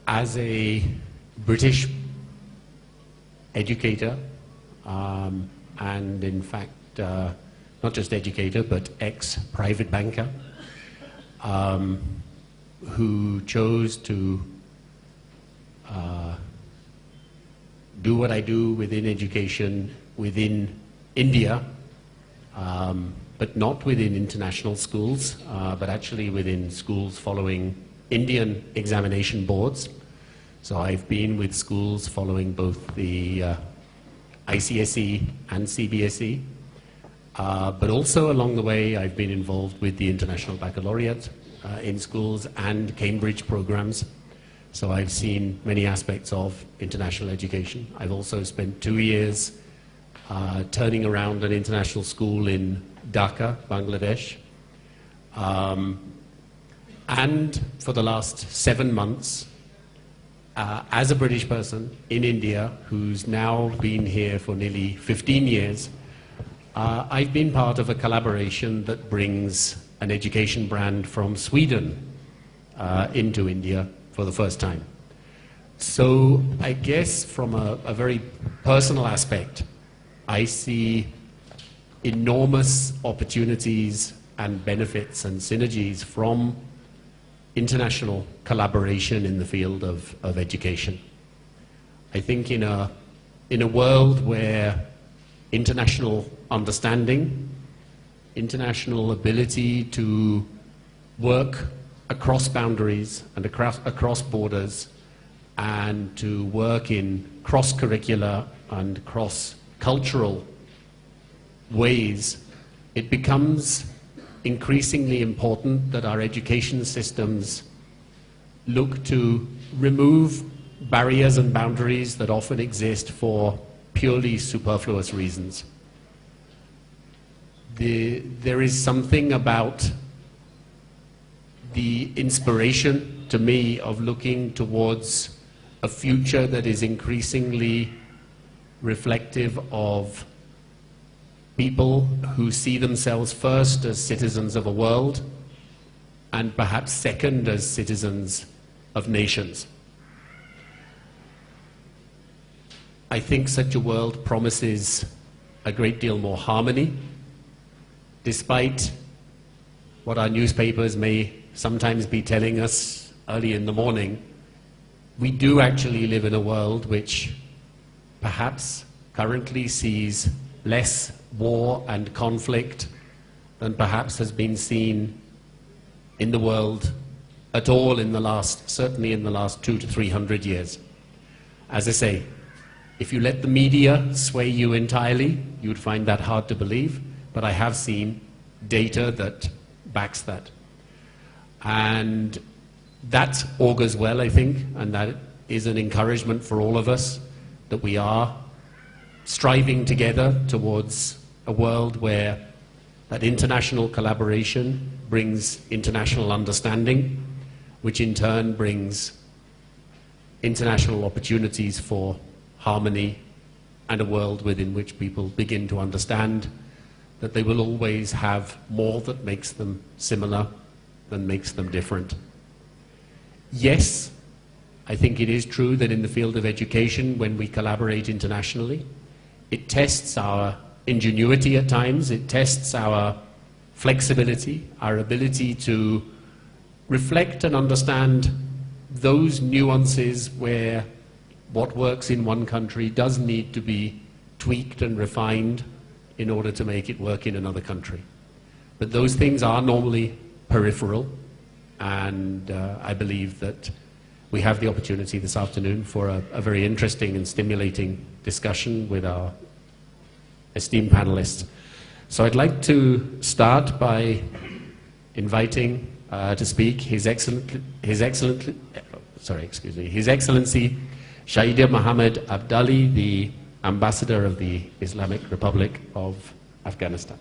as a British educator, and in fact, not just educator, but ex-private banker, who chose to do what I do within education within India, but not within international schools, but actually within schools following Indian examination boards. So I've been with schools following both the ICSE and CBSE, but also along the way I've been involved with the International Baccalaureate in schools and Cambridge programs. So I've seen many aspects of international education. I've also spent 2 years turning around an international school in Dhaka, Bangladesh. And for the last 7 months, as a British person in India, who's now been here for nearly 15 years, I've been part of a collaboration that brings an education brand from Sweden into India for the first time. So I guess from a very personal aspect, I see enormous opportunities and benefits and synergies from international collaboration in the field of education. I think in a world where international understanding, international ability to work across boundaries and across borders, and to work in cross-curricular and cross-cultural ways, it becomes increasingly important that our education systems look to remove barriers and boundaries that often exist for purely superfluous reasons. There is something about the inspiration to me of looking towards a future that is increasingly reflective of people who see themselves first as citizens of a world and perhaps second as citizens of nations. I think such a world promises a great deal more harmony, despite what our newspapers may sometimes be telling us early in the morning. We do actually live in a world which perhaps currently sees less war and conflict than perhaps has been seen in the world at all in the last, certainly in the last 200 to 300 years. As I say, if you let the media sway you entirely, you would find that hard to believe, but I have seen data that backs that. And that augurs well, I think, and that is an encouragement for all of us, that we are striving together towards a world where that international collaboration brings international understanding, which in turn brings international opportunities for harmony and a world within which people begin to understand that they will always have more that makes them similar than makes them different. Yes, I think it is true that in the field of education, when we collaborate internationally, it tests our ingenuity at times, it tests our flexibility, our ability to reflect and understand those nuances where what works in one country does need to be tweaked and refined in order to make it work in another country. But those things are normally peripheral, and I believe that we have the opportunity this afternoon for a very interesting and stimulating discussion with our esteemed panelists. So I'd like to start by inviting to speak His Excellency Shahida Mohammed Abdali, the Ambassador of the Islamic Republic of Afghanistan.